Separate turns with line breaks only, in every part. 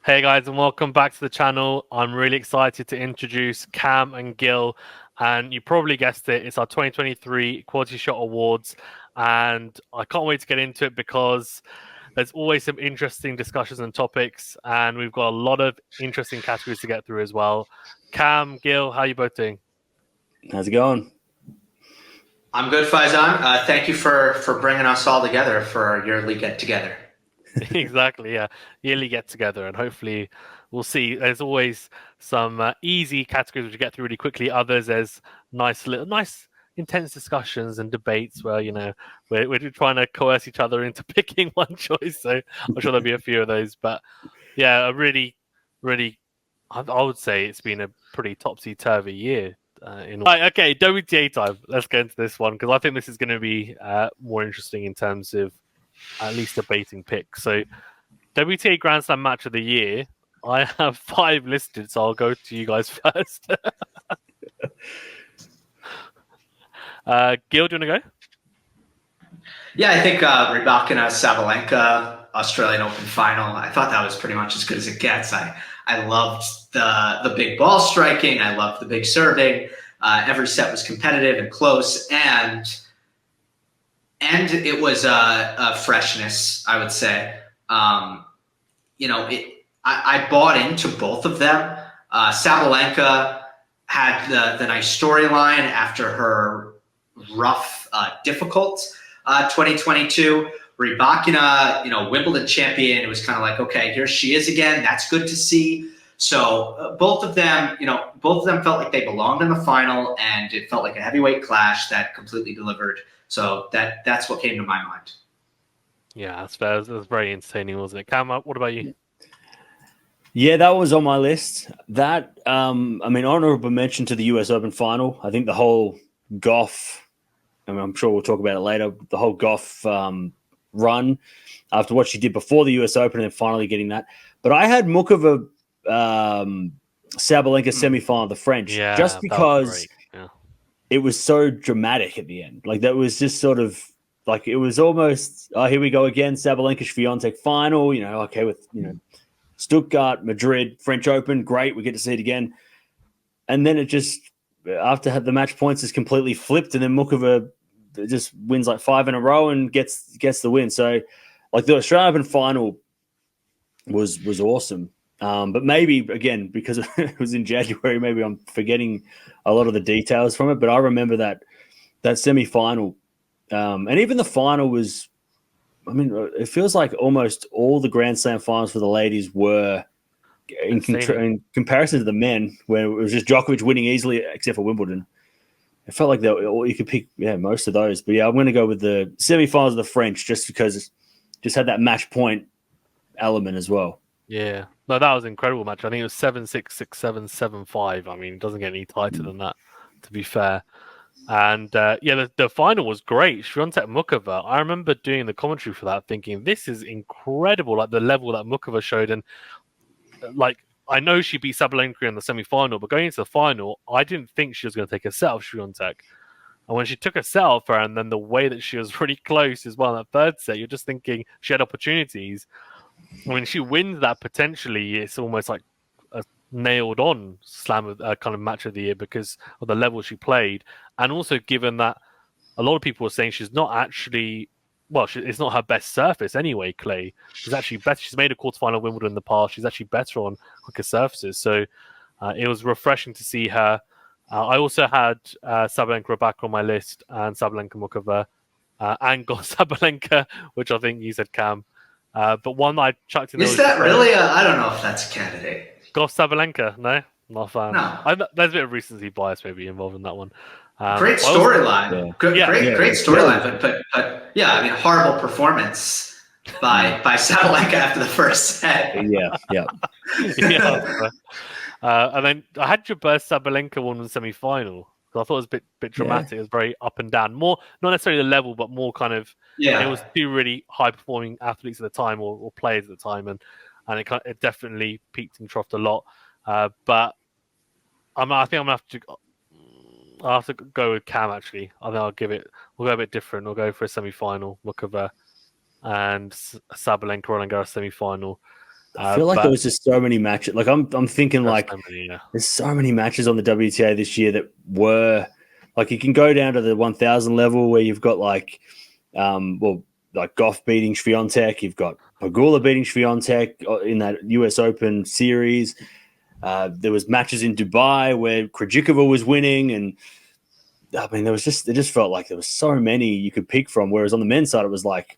Hey guys, and welcome back to the channel. I'm really excited to introduce Cam and Gill, and you probably guessed it, it's our 2023 Quality Shot Awards, and I can't wait to get into it because there's always some interesting discussions and topics, and we've got a lot of interesting categories to get through as well. Cam, Gill, how are you both doing?
How's it going?
I'm good, Faizan. Thank you for bringing us all together for our yearly get together.
Exactly, yeah. Yearly get together, and hopefully we'll see. There's always some easy categories which you get through really quickly. Others, there's nice intense discussions and debates where we're trying to coerce each other into picking one choice. So I'm sure there'll be a few of those. But yeah, a really, I would say it's been a pretty topsy turvy year. Right, okay, WTA time. Let's get into this one because I think this is going to be more interesting in terms of at least debating picks. So WTA Grand Slam Match of the Year, I have 5 listed, so I'll go to you guys first. Gil, do you want to go?
Yeah, I think Rybakina Sabalenka Australian Open final. I thought that was pretty much as good as it gets. I loved the big ball striking. I loved the big serving. Every set was competitive and close, and it was a freshness, I would say. I bought into both of them. Sabalenka had the nice storyline after her rough, difficult 2022. Rybakina, Wimbledon champion. It was kind of like, okay, here she is again. That's good to see. So both of them felt like they belonged in the final, and it felt like a heavyweight clash that completely delivered. So that's what came to my mind.
Yeah, that's fair. That was very entertaining, wasn't it? Cam, what about you?
Yeah, that was on my list. That, honorable mention to the US Open final. I think the whole Goff, I'm sure we'll talk about it later, the whole Goff run after what she did before the US Open and then finally getting that. But I had Mukova Sabalenka semi-final, the French, just because it was so dramatic at the end. Like, that was just sort of like, it was almost, oh, here we go again, Sabalenka Swiatek final, okay, with, Stuttgart, Madrid, French Open, great, we get to see it again. And then it just, after the match points is completely flipped, and then Mukova just wins like 5 in a row and gets the win. So, like, the Australian Open final was awesome. But maybe, again, because it was in January, maybe I'm forgetting a lot of the details from it. But I remember that semi-final. And even the final was, it feels like almost all the Grand Slam finals for the ladies were in comparison to the men, where it was just Djokovic winning easily, except for Wimbledon. It felt like you could pick most of those. But yeah, I'm going to go with the semi-finals of the French just because it just had that match point element as well.
Yeah. No, that was an incredible match. I think it was 7-6, 6-7, 7-5. I mean, it doesn't get any tighter than that, to be fair. And the final was great. Swiatek Mukova. I remember doing the commentary for that, thinking this is incredible. Like the level that Mukova showed, and like I know she beat Sabalenka in the semi-final, but going into the final, I didn't think she was going to take a set off Swiatek. And when she took a set off her, and then the way that she was really close as well in that third set, you're just thinking she had opportunities. When she wins that, potentially, it's almost like a nailed-on slam kind of match of the year because of the level she played, and also given that a lot of people are saying she's not actually, it's not her best surface anyway. Clay, she's actually better. She's made a quarterfinal of Wimbledon in the past. She's actually better on quicker surfaces, so it was refreshing to see her. I also had Sabalenka back on my list, and Sabalenka Mukova, and got Sabalenka, which I think you said, Cam. But one I chucked in there.
Is that really? I don't know if that's a candidate.
Goff Sabalenka, no, not a fan.
No.
There's a bit of recency bias maybe involved in that one.
Great storyline. Great storyline. But yeah, I mean, horrible performance by Sabalenka after the first set.
Yeah.
And then I had Jabeur Sabalenka won the semi-final. I thought it was a bit dramatic. Yeah. It was very up and down. More, not necessarily the level, but more kind of. Yeah. It was 2 really high-performing athletes at the time, or players at the time, and it definitely peaked and troughed a lot. But I think I'm gonna have to. I'll have to go with Cam. Actually, I think we'll go a bit different. We'll go for a semi-final. Mukova and Sabalenka Roland Garros semi-final.
I feel like there was just so many matches. Like I'm thinking like
so many,
there's so many matches on the WTA this year that were like you can go down to the 1,000 level where you've got like like Goff beating Swiatek, you've got Pegula beating Swiatek in that US Open series. There was matches in Dubai where Krejcikova was winning, and I mean it just felt like there was so many you could pick from. Whereas on the men's side, it was like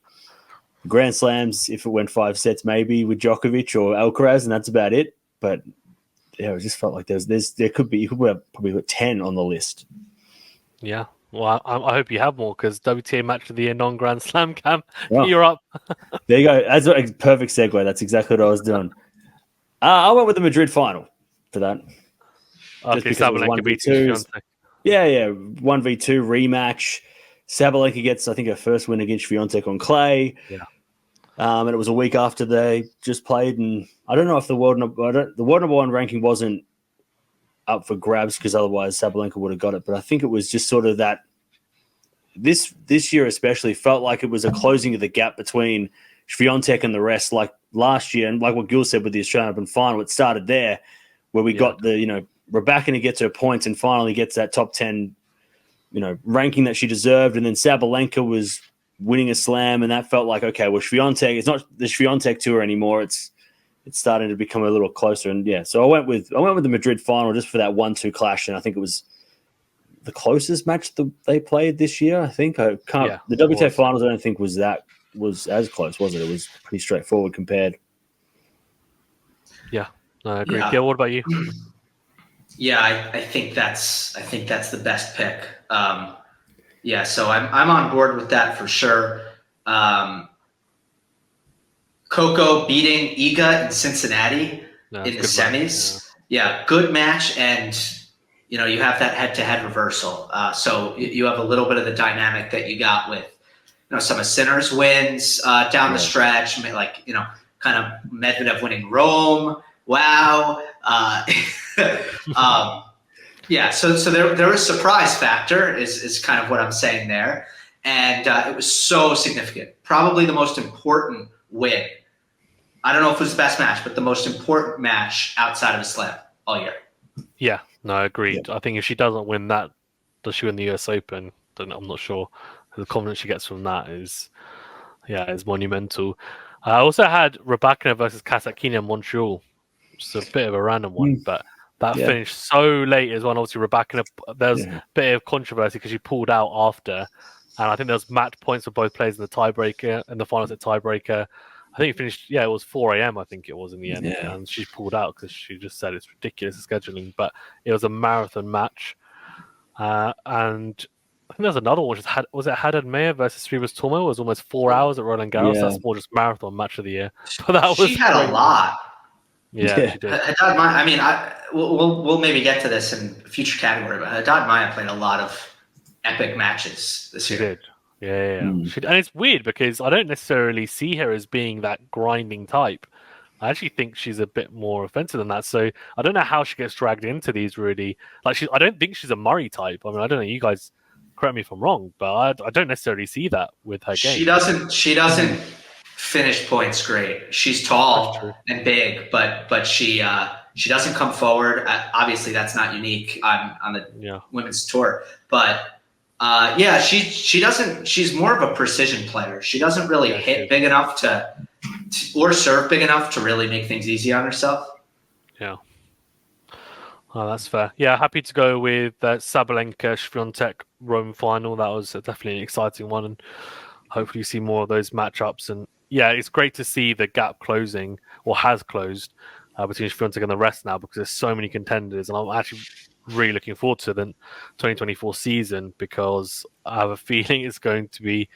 Grand Slams, if it went 5 sets, maybe with Djokovic or Alcaraz, and that's about it. But yeah, it just felt like there could be you could have probably put 10 on the list.
Yeah. Well, I hope you have more because WTA Match of the Year non-Grand Slam cam.
Oh,
You're up.
There you go. That's a perfect segue. That's exactly what I was doing. I went with the Madrid final for that.
Okay, Sabalenka beating Swiatek.
Yeah, 1v2 rematch. Sabalenka gets, I think, her first win against Swiatek on clay.
Yeah.
And it was a week after they just played, and I don't know if the world number one ranking wasn't up for grabs because otherwise Sabalenka would have got it. But I think it was just sort of that this year especially felt like it was a closing of the gap between Swiatek and the rest. Like last year, and like what Gill said with the Australian Open final, it started there where we got the Rybakina gets her points and finally gets that top 10 ranking that she deserved, and then Sabalenka was winning a slam, and that felt like, okay, well, Swiatek, it's not the Swiatek tour anymore. It's starting to become a little closer, and yeah. So I went with the Madrid final just for that 1-2 clash, and I think it was the closest match that they played this year. I think the WTA finals. I don't think was as close, was it? It was pretty straightforward compared.
Yeah, no, I agree. Gill, what about you?
Yeah, I think that's the best pick. So I'm on board with that for sure. Coco beating Iga in Cincinnati in the semis. Yeah, good match, and you have that head-to-head reversal. So you have a little bit of the dynamic that you got with some of Sinner's wins down the stretch, like kind of Medvedev winning Rome. Wow. So there was surprise factor is kind of what I'm saying there. And it was so significant. Probably the most important win. I don't know if it was the best match, but the most important match outside of a slam all year.
Yeah, no, agreed. Yeah. I think if she doesn't win that, does she win the US Open? Then I'm not sure. The confidence she gets from that is monumental. I also had Rybakina versus Kasatkina in Montreal. It's a bit of a random one, but that finished so late as well. Obviously, Rybakina, there's a bit of controversy because she pulled out after, and I think there was match points for both players in the tiebreaker, and the finals at tiebreaker. I think it finished, it was 4 a.m. I think it was in the end, and she pulled out because she just said it's ridiculous scheduling, but it was a marathon match. And I think there's another one, was it Haddad Mayer versus Rivas Tormo? It was almost 4 hours at Roland Garros. Yeah. That's more just marathon match of the year. But
she had crazy. A lot.
Yeah, she did.
Haddad Mayer, I mean, we'll maybe get to this in a future category, but Haddad Mayer played a lot of epic matches this year.
She did. Yeah. And it's weird because I don't necessarily see her as being that grinding type. I actually think she's a bit more offensive than that. So I don't know how she gets dragged into these really. Like I don't think she's a Murray type. I mean, I don't know. You guys correct me if I'm wrong, but I don't necessarily see that with her game.
She doesn't finish points great. She's tall and big, but she doesn't come forward. Obviously, that's not unique on the women's tour, but. She doesn't. She's more of a precision player. She doesn't really hit big enough or serve big enough to really make things easy on herself.
Yeah. Oh, that's fair. Yeah, happy to go with Sabalenka Swiatek Rome final. That was definitely an exciting one, and hopefully you see more of those matchups. And yeah, it's great to see the gap closing or has closed between Swiatek and the rest now because there's so many contenders, and I'm actually really looking forward to the 2024 season because I have a feeling it's going to be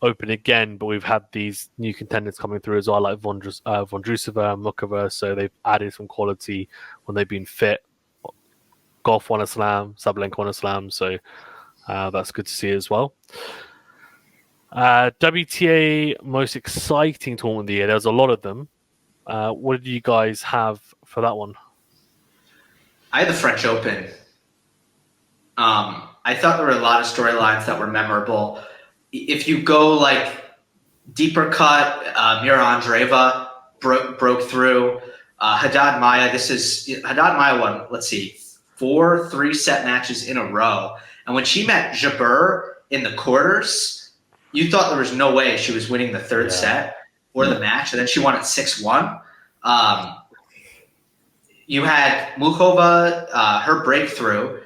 open again, but we've had these new contenders coming through as well, like Vondrousova and Mukova, so they've added some quality when they've been fit. Goff won a slam, Sabalenka won a slam, so that's good to see as well. WTA most exciting tournament of the year, there's a lot of them. What did you guys have for that one?
I had the French Open. I thought there were a lot of storylines that were memorable. If you go like deeper cut, Mira Andreeva broke through. Haddad Maia, Haddad Maia won, let's see, 4 3-set matches in a row. And when she met Jabeur in the quarters, you thought there was no way she was winning the third set or the match. And then she won it 6-1. You had Muchova, her breakthrough,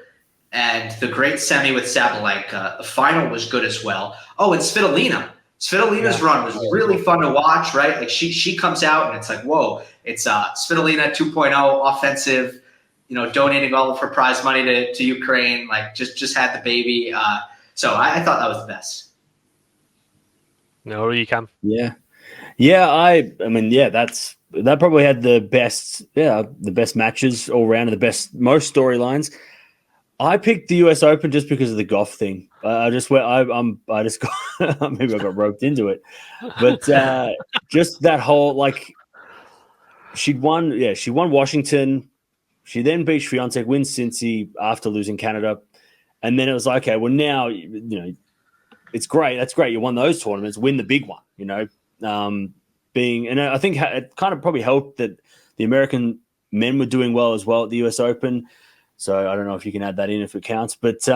and the great semi with Sabalenka. The final was good as well. Oh, and Svitolina. Svitolina's run was really fun to watch, right? Like she comes out and it's like, whoa, it's Svitolina 2.0 offensive, donating all of her prize money to Ukraine, like just had the baby. So I thought that was the best.
No, you can.
Yeah. I mean, that probably had the best matches all around and most storylines. I picked the US Open just because of the Goff thing. I just got maybe I got roped into it, but just that whole she won Washington. She then beat Swiatek, wins Cincy after losing Canada, and then it was like, okay, well now it's great. That's great. You won those tournaments. Win the big one. And I think it kind of probably helped that the American men were doing well as well at the US Open. So I don't know if you can add that in if it counts. But,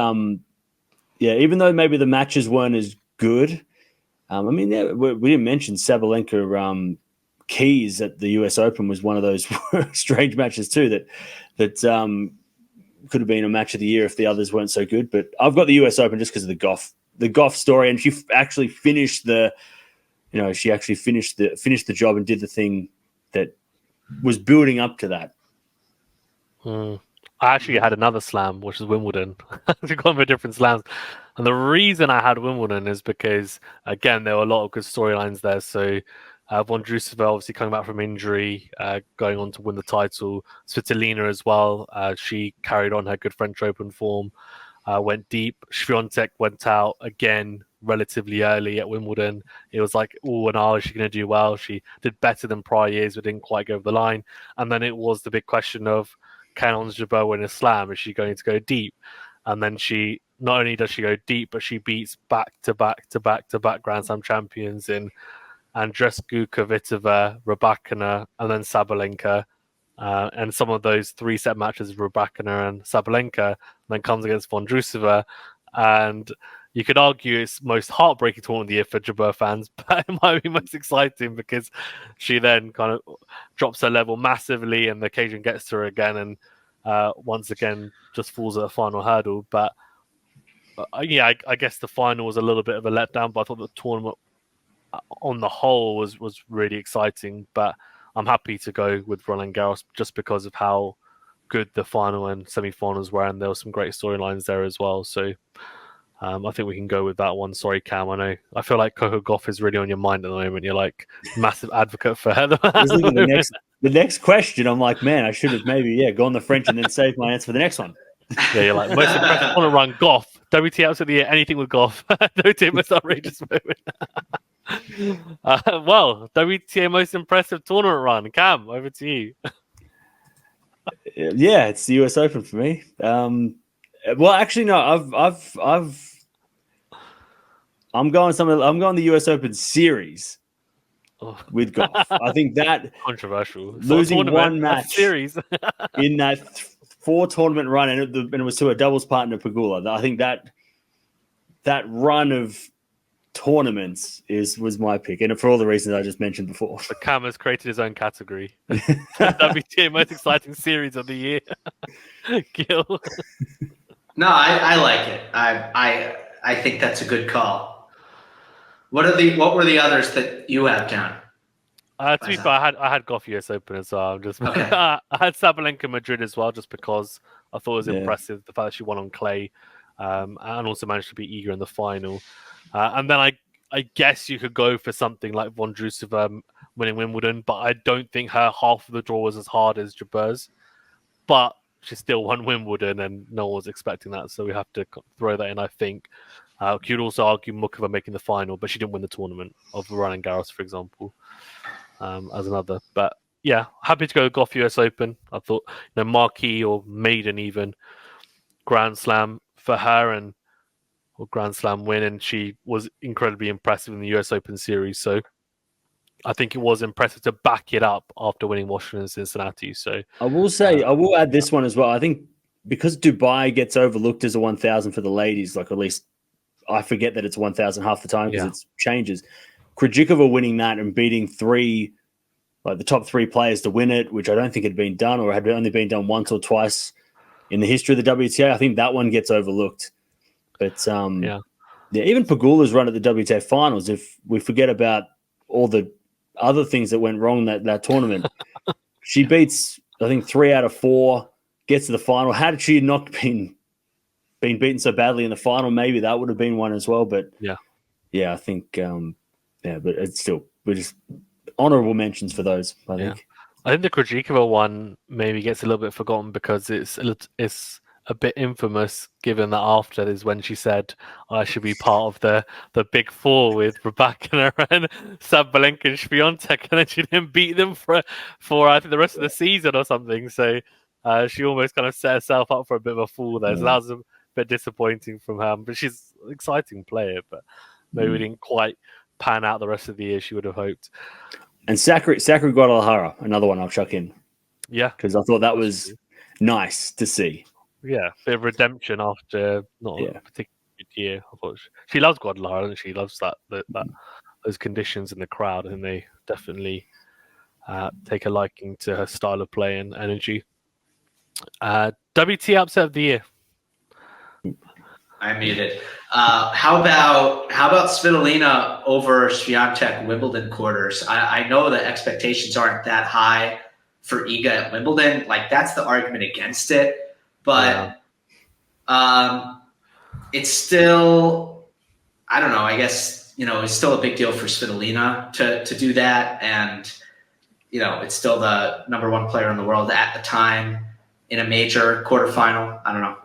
even though maybe the matches weren't as good, we didn't mention Sabalenka Keys at the US Open was one of those strange matches too that could have been a match of the year if the others weren't so good. But I've got the US Open just because of the Goff story. And she actually finished the job and did the thing that was building up to that.
I actually had another slam, which is Wimbledon. We've gone for different slams. And the reason I had Wimbledon is because, again, there were a lot of good storylines there. So Vondrousova obviously coming back from injury, going on to win the title. Svitolina as well. She carried on her good French Open form, went deep. Swiatek went out again relatively early at Wimbledon. It was like, is she going to do well? She did better than prior years, but didn't quite go over the line. And then it was the big question of, can Ons Jabeur win a slam? Is she going to go deep? And then she not only does she go deep, but she beats back-to-back Grand Slam champions in Andreescu, Kvitova, Rybakina, and then Sabalenka. And some of those 3-set matches, Rybakina and Sabalenka, and then comes against Vondrousova. And you could argue it's most heartbreaking tournament of the year for Jabeur fans, but it might be most exciting because she then kind of drops her level massively and the occasion gets to her again and once again just falls at the final hurdle. But I guess the final was a little bit of a letdown, but I thought the tournament on the whole was really exciting. But I'm happy to go with Roland Garros just because of how good the final and semi-finals were, and there were some great storylines there as well. So I think we can go with that one. Sorry, Cam. I feel like Coco Gauff is really on your mind at the moment. You're like massive advocate for her.
The next question, I'm like, man, I should have maybe gone the French and then saved my answer for the next one.
Yeah, you're like most impressive tournament run. Gauff, WTA Upset of the year. Anything with Gauff. WTA most outrageous moment. Well, WTA most impressive tournament run. Cam, over to you.
Yeah, it's the US Open for me. Well, actually, no. I'm going the US Open series with Gauff. I think that
controversial
losing one match
series
in that 4-tournament run, and it was to a doubles partner, Pegula. I think that run of tournaments was my pick, and for all the reasons I just mentioned before.
But Cam has created his own category. WTA most exciting series of the year. Gill.
No, I like it. I think that's a good call. What were the others that you have down?
To be fair, I had Gauff US Open as well. I had Sabalenka Madrid as well, just because I thought it was impressive the fact that she won on clay, and also managed to beat Iga in the final. And then I guess you could go for something like Vondrousova winning Wimbledon, but I don't think her half of the draw was as hard as Jabeur's. But she still won Wimbledon, and no one was expecting that, so we have to throw that in, I think. You could also argue Muchova making the final, but she didn't win the tournament of Roland Garros, for example, as another. But yeah, happy to go Gauff US Open. I thought, marquee or maiden even Grand Slam for her or Grand Slam win, and she was incredibly impressive in the US Open series. So I think it was impressive to back it up after winning Washington and Cincinnati. So
I will say, I will add this one as well. I think because Dubai gets overlooked as a 1,000 for the ladies, like at least I forget that it's 1,000 half the time because it changes. Krejcikova winning that and beating the top 3 players to win it, which I don't think had been done or had only been done once or twice in the history of the WTA. I think that one gets overlooked. But even Pegula's run at the WTA finals, if we forget about all the other things that went wrong that tournament, she beats, I think, 3 out of 4, gets to the final. Had she not been beaten so badly in the final, maybe that would have been one as well. But I think, but it's still, we're just honorable mentions for those, I think.
I think the Krejcikova one maybe gets a little bit forgotten because it's a bit infamous, given that after is when she said, I should be part of the big 4 with Rybakina and Sabalenka and Swiatek, and then she didn't beat them for I think the rest of the season or something. So she almost kind of set herself up for a bit of a fall there. So that was a bit disappointing from her. But she's an exciting player, but maybe we didn't quite pan out the rest of the year she would have hoped.
And Sakura Guadalajara, another one I'll chuck in.
Yeah.
Because I thought that was nice to see.
Yeah, bit of redemption after not a particularly good year. I thought she loves Guadalajara, and she loves that those conditions in the crowd, and they definitely take a liking to her style of play and energy. WTA Upset of the Year.
I muted. How about Svitolina over Swiatek Wimbledon quarters? I know the expectations aren't that high for Iga at Wimbledon. Like, that's the argument against it. But it's still, I don't know, I guess, it's still a big deal for Svitolina to do that. And, it's still the number 1 player in the world at the time in a major quarterfinal. I don't know.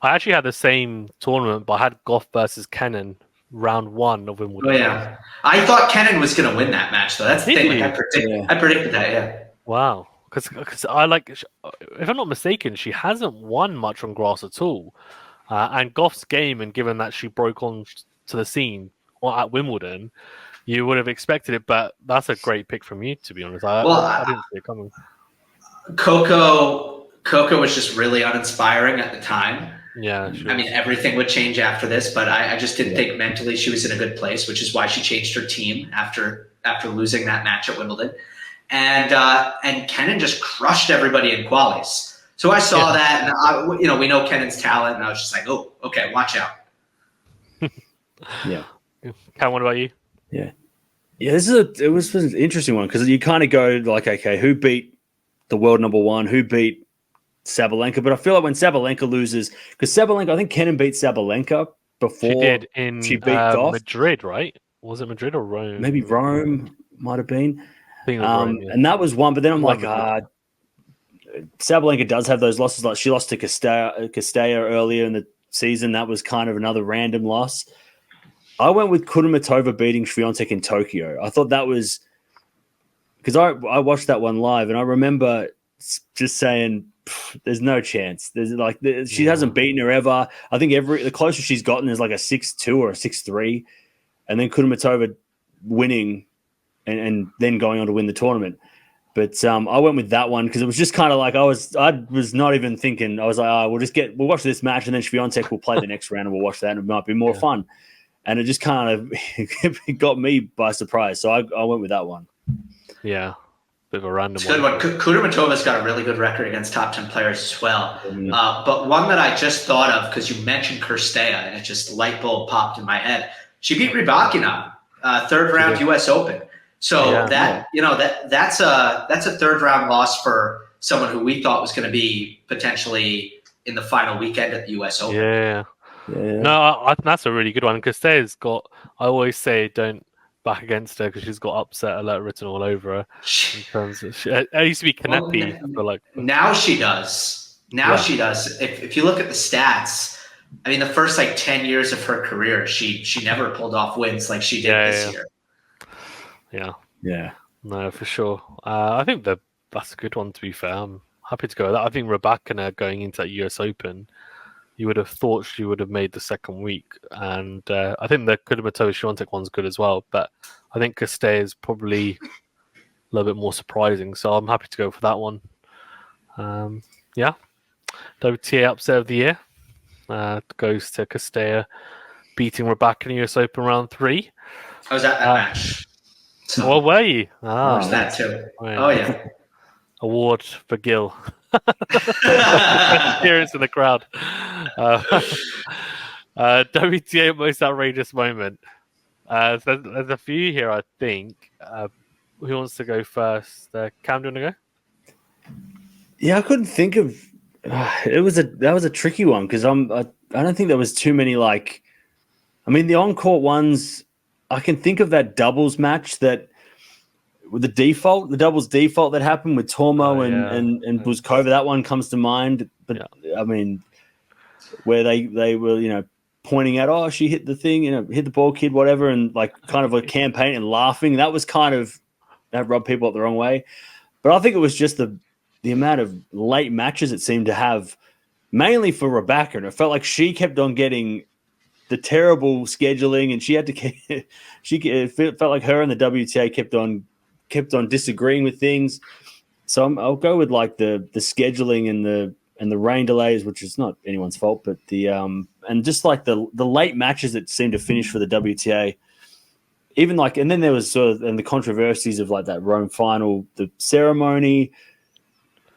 I actually had the same tournament, but I had Goff versus Kenin round 1 of Wimbledon.
Oh, yeah. I thought Kenin was going to win that match, though. That's the thing. Like, I predicted that, yeah.
Wow. Because I if I'm not mistaken, she hasn't won much on grass at all. And Goff's game, and given that she broke on to the scene at Wimbledon, you would have expected it. But that's a great pick from you, to be honest. I didn't see it coming.
Coco was just really uninspiring at the time.
Yeah, sure.
I mean, everything would change after this, but I just didn't think mentally she was in a good place, which is why she changed her team after losing that match at Wimbledon. And Kenin just crushed everybody in qualies. So I saw that, and we know Kenin's talent, and I was just like, oh, okay, watch out.
Yeah.
Ken, what about you?
Yeah. Yeah, it was an interesting one because you kind of go like, okay, who beat the world number 1? Who beat Sabalenka? But I feel like when Sabalenka loses, because Sabalenka, I think Kenin beat Sabalenka before
she beat Goff. Madrid, right? Was it Madrid or Rome?
Maybe Rome might have been.
Rome, yeah.
And that was one, but then I'm like, Sabalenka does have those losses. Like she lost to Castella earlier in the season. That was kind of another random loss. I went with Kudermetova beating Swiatek in Tokyo. I thought that was because I watched that one live, and I remember just saying, "There's no chance." She hasn't beaten her ever. I think the closest she's gotten is like a 6-2 or a 6-3, and then Kudermetova winning and then going on to win the tournament. But I went with that one because it was just kind of like I was not even thinking. I was like, we'll watch this match, and then Swiatek will play the next round, and we'll watch that, and it might be more fun. And it just kind of got me by surprise. So I went with that one.
Yeah. Bit of a random
one. Good one. Kudermetova's got a really good record against top 10 players as well. But one that I just thought of, because you mentioned Castella, and it just light bulb popped in my head. She beat Rybakina, third round US Open. So that's a third round loss for someone who we thought was going to be potentially in the final weekend at the US Open.
Yeah. No, I think that's a really good one because Castella's got. I always say don't back against her because she's got upset alert written all over her. In terms of, it used to be Kanepi. I feel like
now she does. She does. If you look at the stats, I mean, the first 10 years of her career, she never pulled off wins like she did this year.
Yeah.
No, for sure. I think that's a good one. To be fair, I'm happy to go with that. I think Rybakina going into that US Open. you would have thought she would have made the second week. And I think the Kudermetova-Świątek one's good as well, but I think Castella is probably a little bit more surprising. So I'm happy to go for that one. Yeah. WTA Upset of the Year goes to Castella beating Rebecca in the US Open round 3.
I was at that match.
So, well, were you?
There's that too. Right. Oh, yeah.
Award for Gill. Experience in the crowd. WTA Most Outrageous Moment. So there's a few here, I think. Who wants to go first? Cam, do you want to go?
Yeah, I couldn't think of. That was a tricky one because I don't think there was too many like. I mean, the on-court ones. I can think of that doubles match that with the doubles default that happened with Tormo and Buzkova. That one comes to mind. But I mean, where they were pointing out, oh, she hit the thing, hit the ball, kid, whatever, and like kind of a campaign and laughing. That was that rubbed people up the wrong way. But I think it was just the amount of late matches it seemed to have, mainly for Rebecca, and it felt like she kept on getting the terrible scheduling, and she had to. It felt like her and the WTA kept on disagreeing with things. So I'll go with like the scheduling and the rain delays, which is not anyone's fault, but and just like the late matches that seemed to finish for the WTA. Even like, and then there was and the controversies of like that Rome final, the ceremony.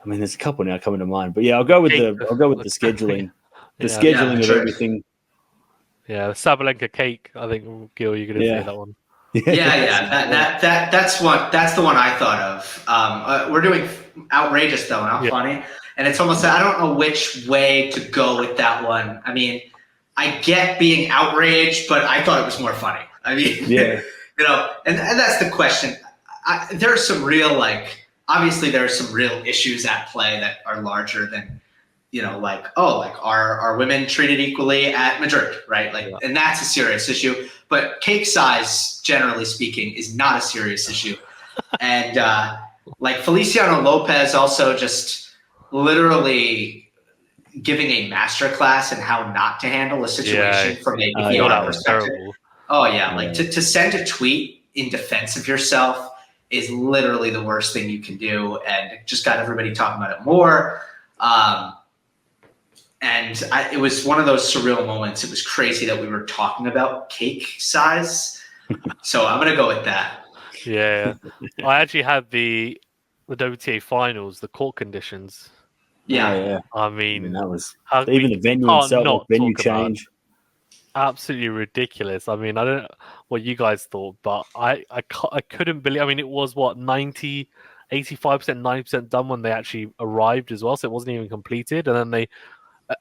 I mean, there's a couple now coming to mind, but yeah, I'll go with the scheduling, scheduling of everything.
Yeah, the Sabalenka cake. I think Gil, you're gonna say that one.
That's the one I thought of. We're doing outrageous though, not funny, and it's almost I don't know which way to go with that one. I mean, I get being outraged, but I thought it was more funny. I mean, and that's the question. There are some real obviously there are some real issues at play that are larger than. Are women treated equally at Madrid, right? And that's a serious issue. But cake size, generally speaking, is not a serious issue. And Feliciano Lopez also just literally giving a masterclass in how not to handle a situation from a PR perspective. Oh yeah, to send a tweet in defense of yourself is literally the worst thing you can do, and it just got everybody talking about it more. And it was one of those surreal moments. It was crazy that we were talking about cake size. So I'm going to go with that.
Yeah. I actually had the WTA finals, the court conditions.
Yeah.
I mean
that was even the venue itself, venue change.
Absolutely ridiculous. I mean, I don't know what you guys thought, but I couldn't believe. I mean, it was 85%, 90% done when they actually arrived as well. So it wasn't even completed. And then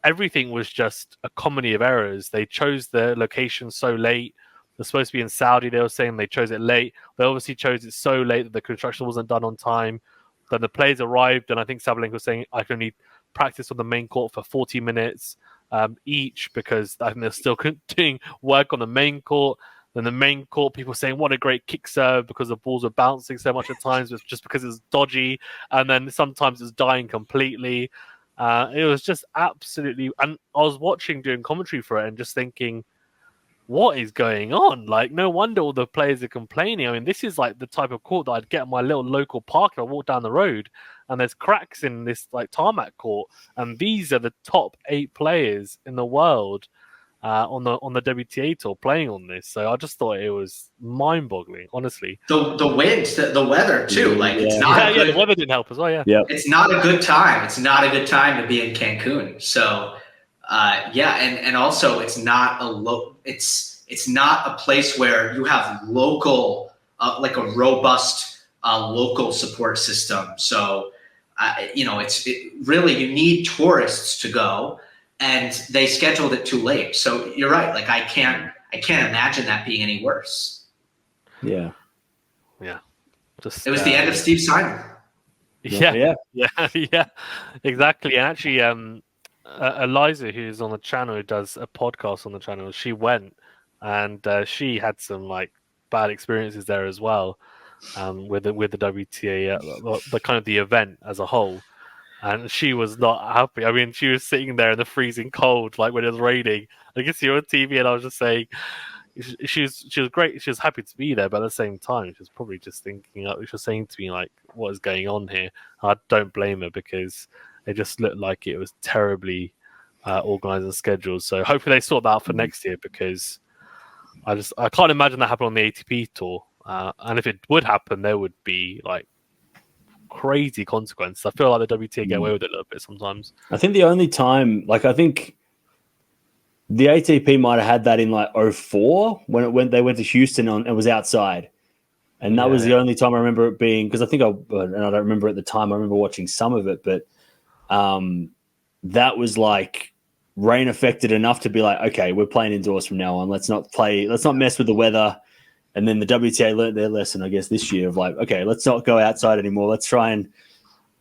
everything was just a comedy of errors. They chose the location so late. They're supposed to be in Saudi. They were saying they chose it late. They obviously chose it so late that the construction wasn't done on time. Then the players arrived, and I think Sabalenka was saying, I can only practice on the main court for 40 minutes each because I think they're still doing work on the main court. Then the main court, people saying, what a great kick serve because the balls were bouncing so much at times just because it's dodgy. And then sometimes it's dying completely. It was just absolutely, and I was watching doing commentary for it and just thinking, what is going on? No wonder all the players are complaining. I mean, this is like the type of court that I'd get in my little local park. I walk down the road and there's cracks in this tarmac court, and these are the top 8 players in the world on the WTA tour playing on this. So I just thought it was mind-boggling, honestly.
The wind, the weather too. It's not.
The weather didn't help as well. Yeah.
It's not a good time. It's not a good time to be in Cancun. So, and also it's not it's not a place where you have local, a robust local support system. So, it's really you need tourists to go. And they scheduled it too late. So you're right. I can't imagine that being any worse.
Yeah.
Yeah.
It was the end of Steve Simon.
Yeah. Exactly. And actually, Eliza, who's on the channel, who does a podcast on the channel, she went and she had some bad experiences there as well with the WTA, the kind of the event as a whole. and she was not happy. I mean, she was sitting there in the freezing cold, like when it was raining. I could see her on TV, and I was just saying, she was great. She was happy to be there, but at the same time, she was probably just thinking. She was saying to me like, "What is going on here?" I don't blame her because it just looked like it was terribly organized and scheduled. So hopefully they sort that out for next year because I can't imagine that happening on the ATP tour. And if it would happen, there would be like crazy consequences. I feel like the WTA get away with it a little bit sometimes.
I think the only time, like I think the ATP might have had that in like 2004 when they went to Houston and it was outside. And that was the only time I remember it being, because I don't remember at the time, I remember watching some of it, but that was like rain affected enough to be like, okay, we're playing indoors from now on. Let's not mess with the weather. And then the WTA learned their lesson, I guess, this year of like, okay, let's not go outside anymore. Let's try and,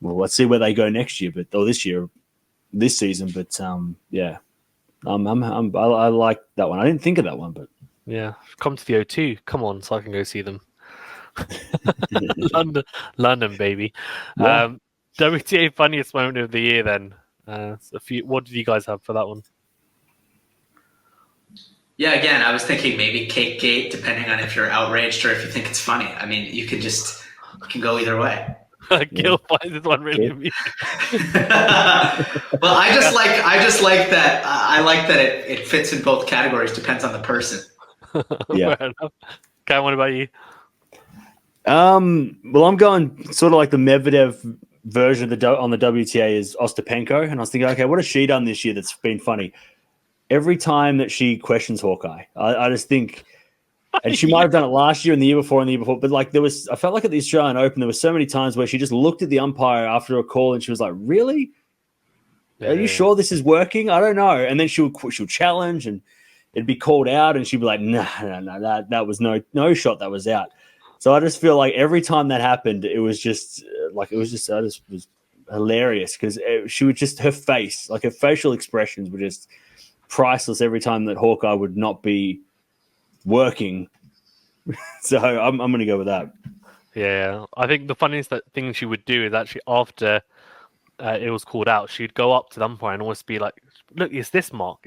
let's see where they go next year, this season. But I like that one. I didn't think of that one, but
yeah, come to the O2. Come on, so I can go see them. London, baby.
Yeah.
WTA funniest moment of the year. Then, what did you guys have for that one?
Yeah, again, I was thinking maybe Cake Gate, depending on if you're outraged or if you think it's funny. I mean, you can go either way.
Gill finds this one really amusing.
Well, I just like that. I like that it fits in both categories. Depends on the person.
Yeah.
Fair enough. Cam, what about you?
Well, I'm going sort of like the Medvedev version of on the WTA is Ostapenko, and I was thinking, okay, what has she done this year that's been funny? Every time that she questions Hawkeye, I just think, and she might have done it last year and the year before, but like I felt like at the Australian Open, there were so many times where she just looked at the umpire after a call and she was like, really? Are you sure this is working? I don't know. And then she'll challenge and it'd be called out and she'd be like, no, that was no shot that was out. So I just feel like every time that happened, it was just was hilarious because she would just, her face, like her facial expressions were just priceless every time that Hawkeye would not be working. So I'm going to go with that.
Yeah, I think the funniest thing she would do is actually after it was called out, she'd go up to the umpire and always be like, look, it's this mark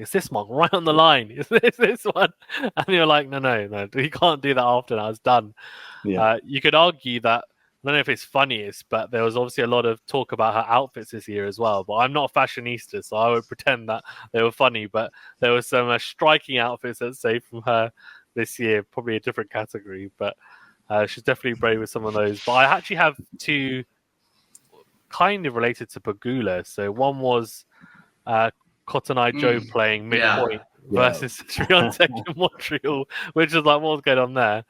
right on the line. Is this one? And you're like, no, you can't do that after that. It's done.
Yeah.
You could argue that, I don't know if it's funniest, but there was obviously a lot of talk about her outfits this year as well. But I'm not a fashionista, so I would pretend that they were funny. But there was some striking outfits, let's say, from her this year, probably a different category. But she's definitely brave with some of those. But I actually have two kind of related to Pegula. So one was Cotton Eye Joe playing midpoint versus Swiatek in Montreal, which is like, what was going on there?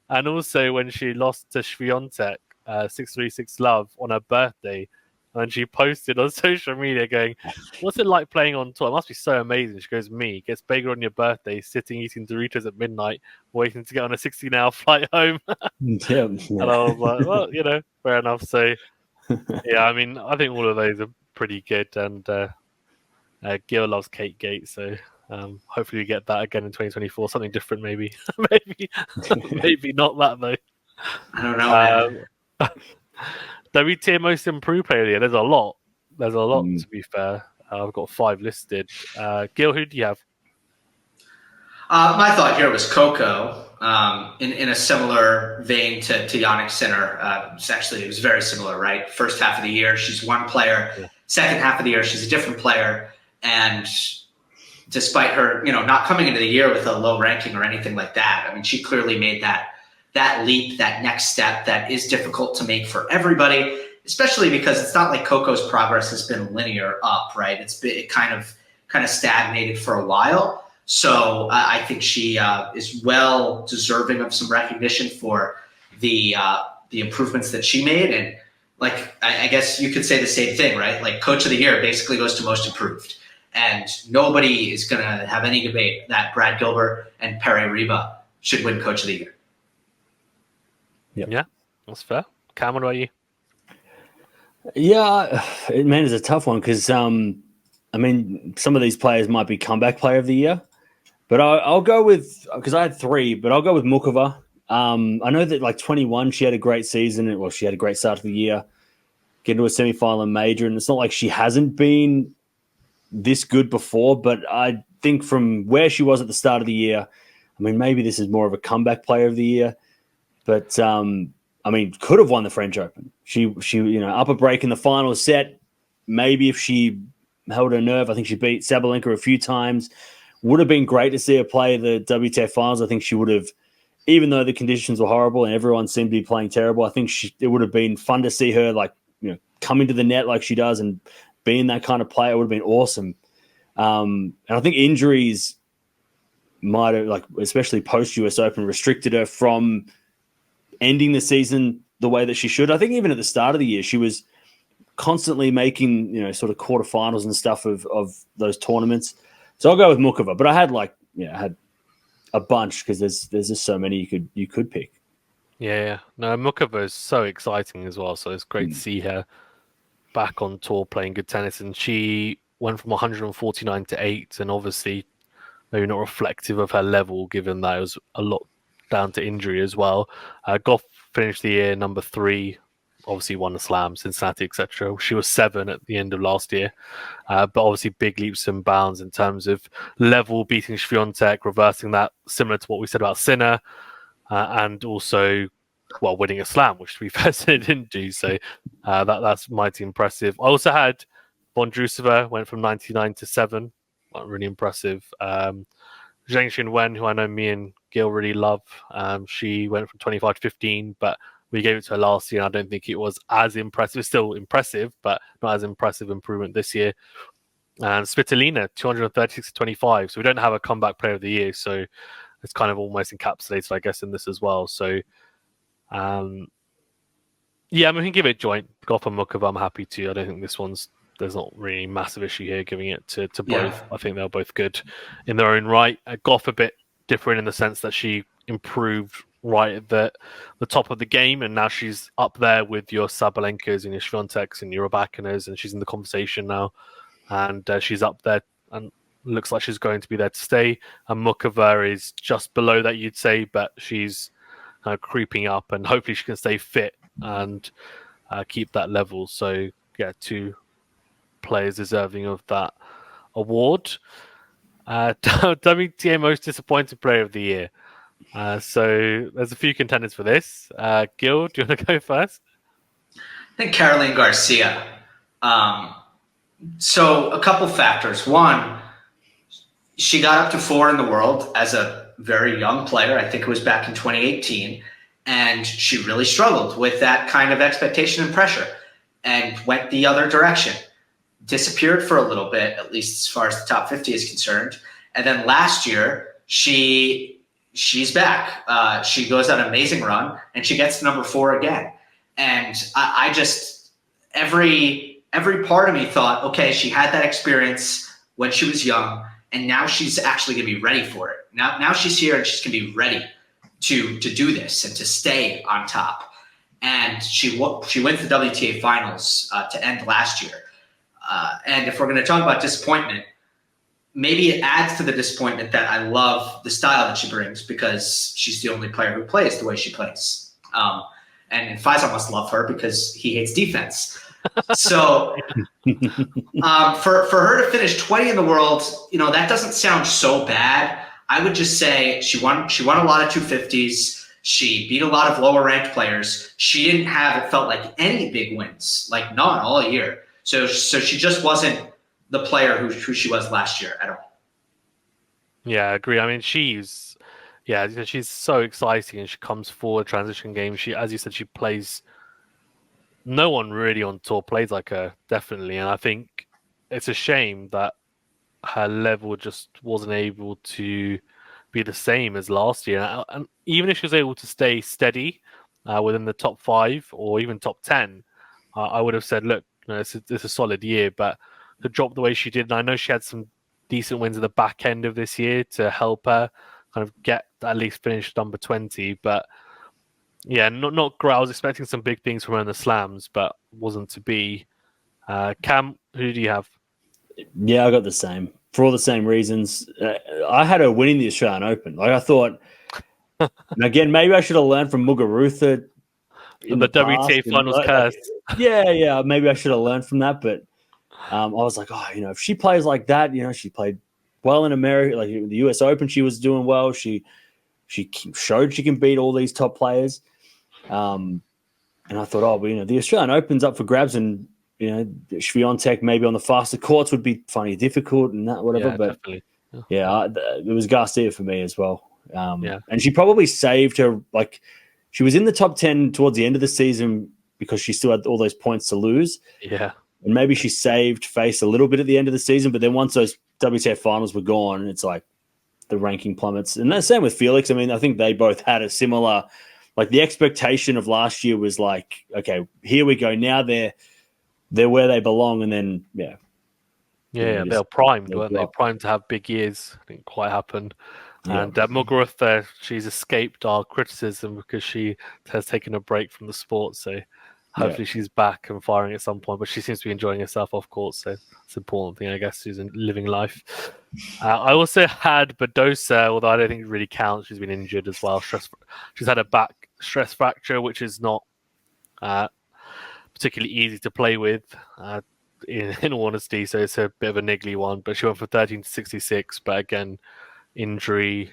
And also when she lost to Swiatek 636 Love on her birthday, and she posted on social media going, what's it like playing on tour? It must be so amazing. She goes, me, gets bagel on your birthday, sitting eating Doritos at midnight, waiting to get on a 16-hour flight home.
Yeah.
And I was like, well, fair enough. So, yeah, I mean, I think all of those are pretty good. And Gill loves Cake Gate, so hopefully we get that again in 2024. Something different, maybe. Maybe not that, though.
I don't know.
WTA Most Improved Player of the Year. There's a lot. To be fair. I've got 5 listed. Gill, who do you have?
My thought here was Coco, in a similar vein to Yannick Sinner. It was very similar, right? First half of the year, she's one player. Yeah. Second half of the year, she's a different player. And despite her, not coming into the year with a low ranking or anything like that, I mean, she clearly made that leap, that next step that is difficult to make for everybody, especially because it's not like Coco's progress has been linear up, right? It kind of stagnated for a while. So I think she is well deserving of some recognition for the improvements that she made. And like, I guess you could say the same thing, right? Like Coach of the Year basically goes to Most Improved. And nobody is going to have any debate that Brad Gilbert and Pere Riba should win Coach of the Year.
Yep.
Yeah, that's fair. Cam, what about you?
Yeah, man, it's a tough one because, I mean, some of these players might be comeback player of the year. But I'll go with, because I had 3, but I'll go with Mukova. I know that like 21, she had a great season. Well, she had a great start of the year. get into a semi-final and major, and it's not like she hasn't been this good before, but I think from where she was at the start of the year, I mean, maybe this is more of a comeback player of the year, but I mean, could have won the French Open. She up a break in the final set. Maybe if she held her nerve, I think she beat Sabalenka a few times. Would have been great to see her play the WTA finals. I think she would have, even though the conditions were horrible and everyone seemed to be playing terrible, I think it would have been fun to see her coming to the net like she does and being that kind of player. Would have been awesome. And I think injuries might have, especially post US Open, restricted her from ending the season the way that she should. I think even at the start of the year, she was constantly making, sort of quarterfinals and stuff of those tournaments. So I'll go with Mukova. But I had I had a bunch because there's just so many you could pick.
Yeah. No, Mukova is so exciting as well. So it's great to see her back on tour playing good tennis. And she went from 149 to 8, and obviously maybe not reflective of her level, given that it was a lot down to injury as well. Goff finished the year number 3, obviously won the Slam, Cincinnati, etc. She was 7 at the end of last year, but obviously big leaps and bounds in terms of level, beating Swiatek, reversing that, similar to what we said about Sinner, and also winning a Slam, which to be fair, Sinner didn't do. So that's mighty impressive. I also had Vondrousova, went from 99 to 7. Really impressive. Zheng Xinwen, who I know me and Gill really love, she went from 25 to 15, but we gave it to her last year, and I don't think it was as impressive. It's still impressive, but not as impressive improvement this year. And Svitolina, 236 to 25. So we don't have a comeback player of the year, so it's kind of almost encapsulated, I guess, in this as well. So, we can give it joint. Goff and Mukova, I'm happy to. I don't think there's not really a massive issue here giving it to both.
Yeah.
I think they're both good in their own right. Goff a bit different in the sense that she improved right at the top of the game, and now she's up there with your Sabalenkas and your Swiateks and your Rabakinas, and she's in the conversation now, and she's up there and looks like she's going to be there to stay. And Mukova is just below that, you'd say, but she's creeping up, and hopefully she can stay fit and keep that level. So yeah, 2 players deserving of that award. WTA Most Disappointing Player of the Year. So there's a few contenders for this. Gill, do you want to go first?
I think Caroline Garcia. So a couple factors. One, she got up to 4 in the world as a very young player. I think it was back in 2018. And she really struggled with that kind of expectation and pressure and went the other direction. Disappeared for a little bit, at least as far as the top 50 is concerned. And then last year, she's back. She goes on an amazing run, and she gets to number 4 again. And I just, every part of me thought, okay, she had that experience when she was young, and now she's actually going to be ready for it. Now she's here, and she's going to be ready to do this and to stay on top. And she wins the WTA finals to end last year. And if we're going to talk about disappointment, maybe it adds to the disappointment that I love the style that she brings, because she's the only player who plays the way she plays. And Faisal must love her because he hates defense. So for her to finish 20 in the world, that doesn't sound so bad. I would just say she won a lot of 250s. She beat a lot of lower ranked players. She didn't have, it felt like, any big wins, like none all year. So she just wasn't the player who she was last year at all.
Yeah, I agree. I mean, she's so exciting, and she comes forward, transition game. She, as you said, she plays. No one really on tour plays like her, definitely. And I think it's a shame that her level just wasn't able to be the same as last year. And even if she was able to stay steady within the top 5 or even top 10, I would have said, look, it's a solid year. But to drop the way she did, and I know she had some decent wins at the back end of this year to help her kind of get at least finish number 20. But yeah, not great. I was expecting some big things from her in the slams, but wasn't to be. Cam, who do you have?
Yeah, I got the same. For all the same reasons. I had her winning the Australian Open. I thought, and again, maybe I should have learned from Muguruza.
The WTA finals curse.
yeah, maybe I should have learned from that. But I was like, oh, if she plays like that, she played well in America, like the US Open, she was doing well. She showed she can beat all these top players. And I thought, oh, but, the Australian Open's up for grabs, and Swiatek maybe on the faster courts would be funny difficult and that whatever.
Yeah,
but
definitely.
it was Garcia for me as well.
Yeah.
And she probably saved her. Like, she was in the top 10 towards the end of the season because she still had all those points to lose.
Yeah.
And maybe she saved face a little bit at the end of the season, but then once those WTA finals were gone, it's like the ranking plummets. And that's same with Felix. I mean, I think they both had a similar, like, the expectation of last year was like, okay, here we go. Now they're where they belong. And then,
they were primed, weren't they? Primed to have big years. Didn't quite happen. And Muguruza, she's escaped our criticism because she has taken a break from the sport. So hopefully she's back and firing at some point. But she seems to be enjoying herself off court. So it's an important thing, I guess. She's living life. I also had Badosa, although I don't think it really counts. She's been injured as well. She's had a back stress fracture, which is not particularly easy to play with. In all honesty, so it's a bit of a niggly one. But she went from 13 to 66. But again, injury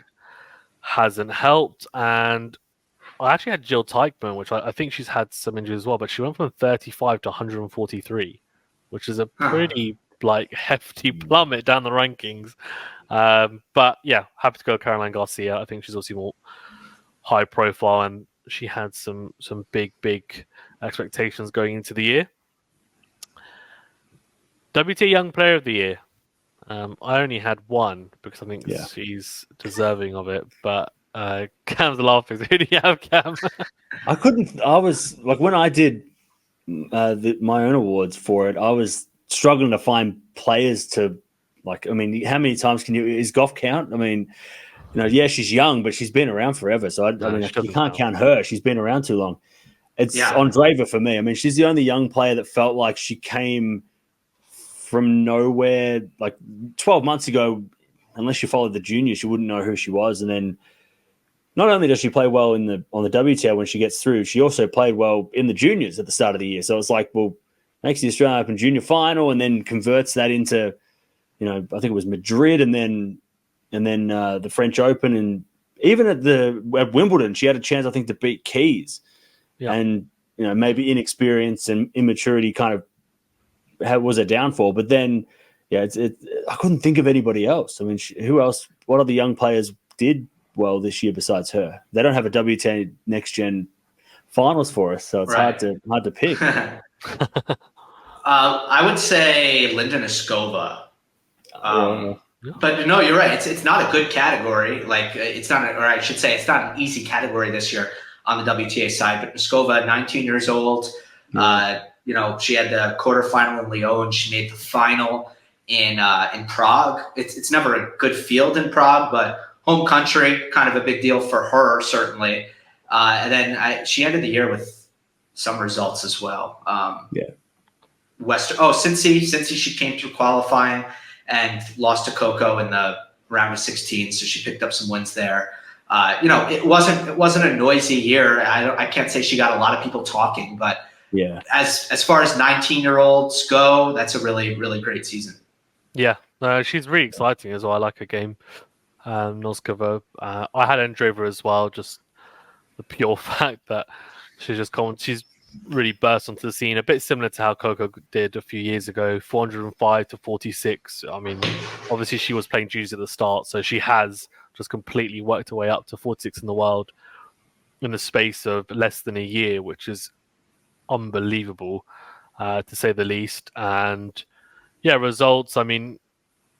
hasn't helped. And I actually had Gill Teichmann, which I think she's had some injuries as well, but she went from 35 to 143, which is a pretty hefty plummet down the rankings. But yeah, happy to go Caroline Garcia. I think she's obviously more high profile, and she had some big expectations going into the year. WTA Young Player of the Year. I only had one because I think she's deserving of it. But Cam's laughing. Who do you have, Cam?
I was like, when I did my own awards for it, I was struggling to find players to, like, I mean, how many times is golf count? I mean, she's young, but she's been around forever. So I mean, you can't count her. She's been around too long. It's Andreeva for me. I mean, she's the only young player that felt like she came from nowhere. Like 12 months ago, unless you followed the juniors, you wouldn't know who she was. And then not only does she play well on the WTA when she gets through, she also played well in the juniors at the start of the year. So it's like, well, makes the Australian Open junior final and then converts that into, I think it was Madrid and then the French Open, and even at Wimbledon, she had a chance, I think, to beat Keys. Yeah. And maybe inexperience and immaturity kind of was a downfall. But then, I couldn't think of anybody else. I mean, who else? What other young players did well this year besides her? They don't have a WTA Next Gen finals for us, so it's hard to pick.
I would say Linda Noskova. But no, you're right. It's not a good category. Like, it's not, or I should say, it's not an easy category this year on the WTA side. But Noskova, 19 years old. She had the quarterfinal in Lyon. She made the final in Prague. It's never a good field in Prague, but home country, kind of a big deal for her, certainly. And then she ended the year with some results as well. Cincy, she came through qualifying and lost to Coco in the round of 16, so she picked up some wins there. It wasn't a noisy year. I can't say she got a lot of people talking, but as far as 19-year-olds go, that's a really, really great season. Yeah,
she's really exciting as well. I like her game. Noskova. I had Andreeva as well, just the pure fact that she's really burst onto the scene, a bit similar to how Coco did a few years ago, 405 to 46. I mean, obviously she was playing juniors at the start, so she has just completely worked her way up to 46 in the world in the space of less than a year, which is unbelievable, to say the least. And results, I mean,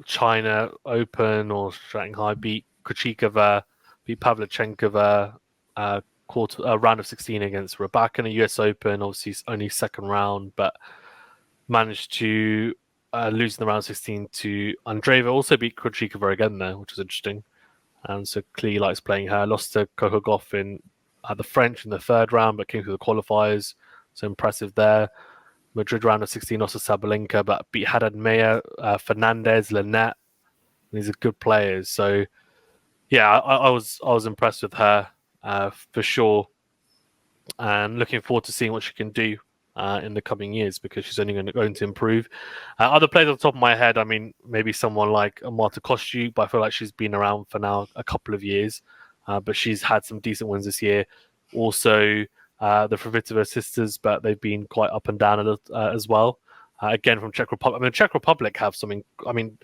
China Open or Shanghai beat Krejcikova, beat Pavlyuchenkova, round of 16 against Rybak in the US Open, obviously only second round, but managed to lose in the round of 16 to Andreeva. Also beat Krejcikova again there, which is interesting. And so clearly likes playing her. Lost to Coco Gauff in the French in the third round, but came through the qualifiers. So impressive there. Madrid round of 16, lost to Sabalenka, but beat Haddad Meyer, Fernandez, Lynette. These are good players. So I was impressed with her. For sure, and looking forward to seeing what she can do in the coming years because she's only going to improve. Other players on the top of my head, I mean, maybe someone like Marta Kostyuk, but I feel like she's been around for now a couple of years, but she's had some decent wins this year. Also, the Kvitova sisters, but they've been quite up and down as well. Again, from Czech Republic. I mean, the Czech Republic have something. I mean,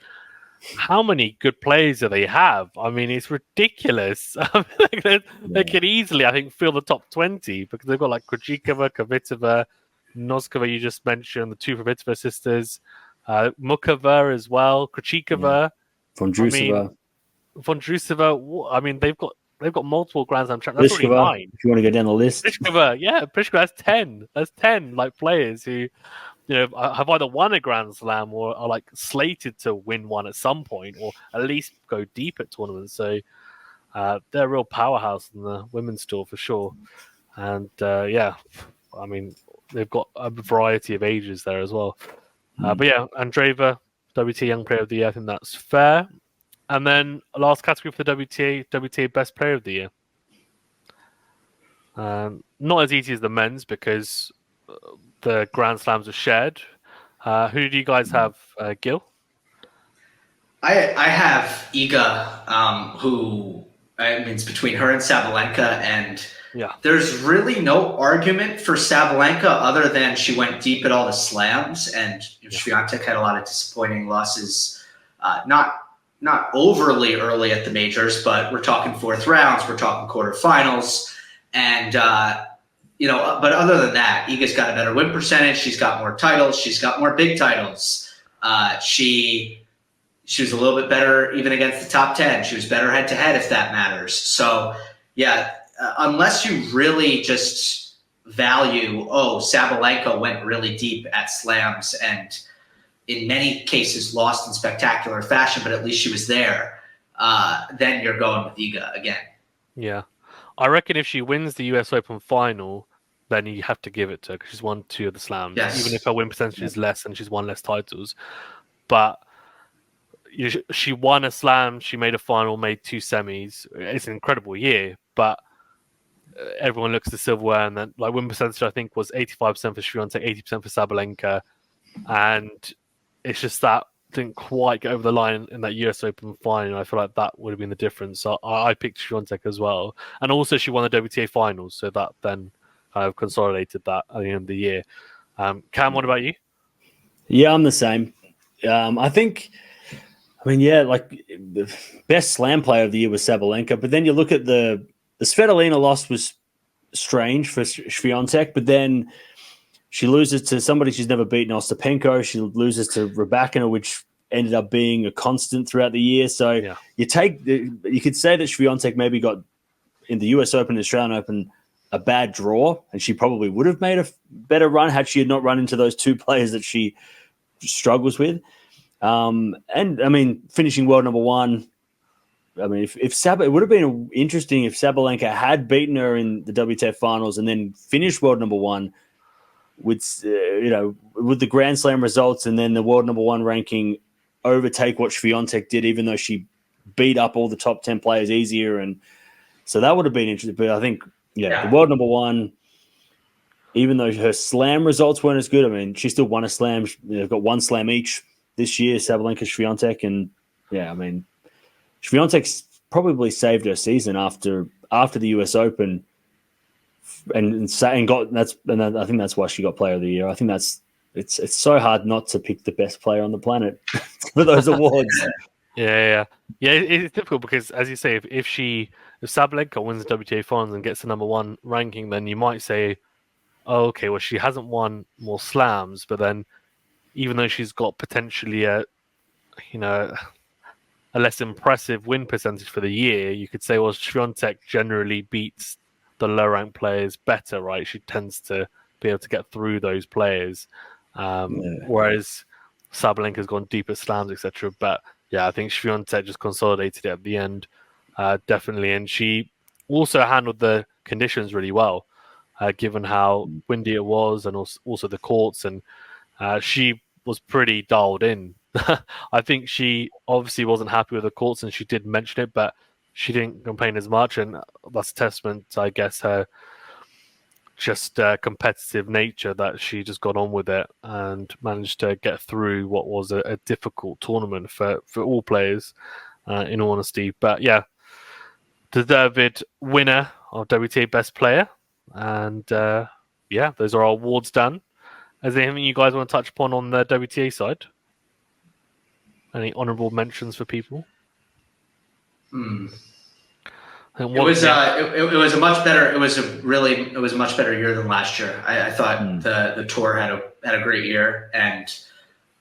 how many good players do they have? I mean, it's ridiculous. They could easily, I think, fill the top 20 because they've got like Krejcikova, Kvitova, Noskova, you just mentioned, the two Kvitova sisters, Mukova as well, Krejcikova, Vondrousova. I mean, they've got multiple Grand Slam champions. That's already 9.
If you want to go down the list,
Pliskova, that's 10. That's 10 like players who, have either won a Grand Slam or are like slated to win one at some point, or at least go deep at tournaments. So they're a real powerhouse in the women's tour for sure. And I mean, they've got a variety of ages there as well. But yeah, Andreeva, WTA Young Player of the Year, I think that's fair. And then last category for the WTA Best Player of the Year. Not as easy as the men's because the Grand Slams are shared. Who do you guys have, Gill?
I have Iga, who, I mean, it's between her and Sabalenka, and there's really no argument for Sabalenka other than she went deep at all the slams, and Swiatek had a lot of disappointing losses, not overly early at the majors, but we're talking fourth rounds, we're talking quarterfinals, and but other than that, Iga's got a better win percentage. She's got more titles. She's got more big titles. She was a little bit better even against the top 10. She was better head to head, if that matters. So unless you really just value, Sabalenka went really deep at slams and in many cases lost in spectacular fashion, but at least she was there. Then you're going with Iga again.
Yeah. I reckon if she wins the US Open final, then you have to give it to her because she's won 2 of the slams.
Yes.
Even if her win percentage is less and she's won less titles. But she won a slam, she made a final, made 2 semis. It's an incredible year, but everyone looks at the silverware, and then like win percentage I think was 85% for Swiatek, 80% for Sabalenka, and it's just that didn't quite get over the line in that US Open final. I feel like that would have been the difference. So I picked Swiatek as well, and also she won the WTA finals, so that then kind of consolidated that at the end of the year. Cam, what about you?
Yeah, I'm the same. Like the best slam player of the year was Sabalenka, but then you look at the Svitolina loss was strange for Swiatek, but then she loses to somebody she's never beaten, Ostapenko. She loses to Rybakina, which ended up being a constant throughout the year. So you could say that Swiatek maybe got in the US Open and Australian Open a bad draw, and she probably would have made a better run had she had not run into those 2 players that she struggles with. And I mean, finishing world number 1. I mean, if it would have been interesting if Sabalenka had beaten her in the WTA finals and then finished world number 1 with with the Grand Slam results and then the world number 1 ranking overtake what Swiatek did, even though she beat up all the top 10 players easier, and so that would have been interesting. But I think the world number 1, even though her slam results weren't as good, I mean, she still won a slam. They've got 1 slam each this year, Sabalenka, Swiatek, and I mean, Swiatek's probably saved her season after the US Open, and I think that's why she got Player of the Year. I think it's so hard not to pick the best player on the planet for those awards.
Yeah. It's difficult because, as you say, if Sabalenka wins the WTA finals and gets the number 1 ranking, then you might say, oh, okay, well, she hasn't won more slams, but then even though she's got potentially a less impressive win percentage for the year, you could say, well, Swiatek generally beats the low-ranked players better, right? She tends to be able to get through those players, whereas Sabalenka's gone deep at slams, etc. But I think Swiatek just consolidated it at the end, definitely, and she also handled the conditions really well, given how windy it was, and also the courts, and she was pretty dialed in. I think she obviously wasn't happy with the courts, and she did mention it, but she didn't complain as much, and that's a testament to, I guess, her just competitive nature that she just got on with it and managed to get through what was a difficult tournament for all players, in all honesty. But yeah, deserved winner of WTA Best Player. And yeah, those are our awards done. Is there anything you guys want to touch upon on the WTA side? Any honourable mentions for people?
It was a much better. It was a much better year than last year. I thought the tour had a great year, and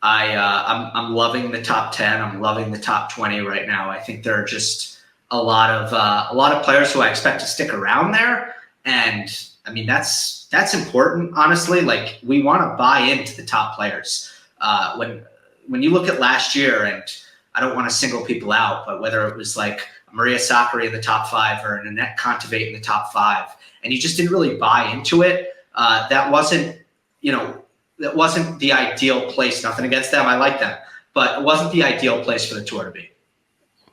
I'm loving the top 10. I'm loving the top 20 right now. I think there are just a lot of players who I expect to stick around there, and I mean that's important. Honestly, like we want to buy into the top players. When you look at last year, and I don't want to single people out, but whether it was like Maria Sakkari in the top 5 or Nanette Kontaveit in the top 5, and you just didn't really buy into it. That wasn't the ideal place. Nothing against them, I like them, but it wasn't the ideal place for the tour to be.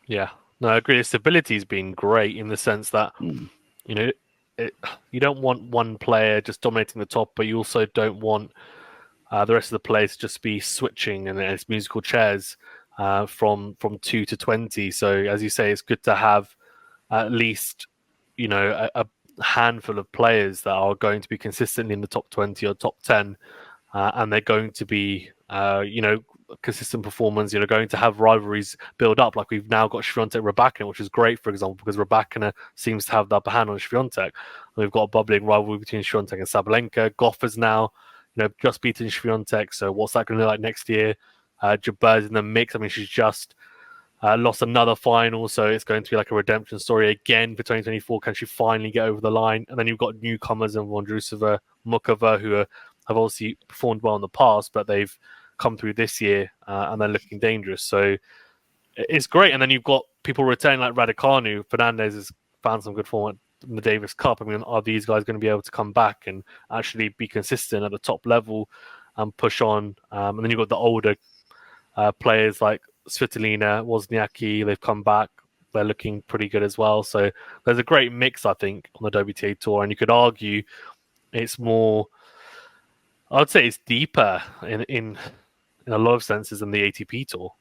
Yeah, no, I agree. The stability's been great in the sense that you don't want one player just dominating the top, but you also don't want the rest of the players just be switching and it's musical chairs. From 2 to 20. So as you say, it's good to have at least, a handful of players that are going to be consistently in the top 20 or top 10, and they're going to be, consistent performance, going to have rivalries build up. Like we've now got Swiatek Rybakina, which is great, for example, because Rybakina seems to have the upper hand on Swiatek. We've got a bubbling rivalry between Swiatek and Sabalenka. Goff is now, just beaten Swiatek. So what's that going to look like next year? Jabert's in the mix. I mean, she's just lost another final, so it's going to be like a redemption story again for 2024. Can she finally get over the line? And then you've got newcomers in Vondrousova, Mukova, who have obviously performed well in the past, but they've come through this year and they're looking dangerous. So it's great. And then you've got people returning like Raducanu. Fernandez has found some good form in the Davis Cup. I mean, are these guys going to be able to come back and actually be consistent at the top level and push on? And then you've got the older players like Svitolina, Wozniacki, they've come back. They're looking pretty good as well. So there's a great mix, I think, on the WTA Tour. And you could argue it's more, I would say it's deeper in a lot of senses than the ATP Tour,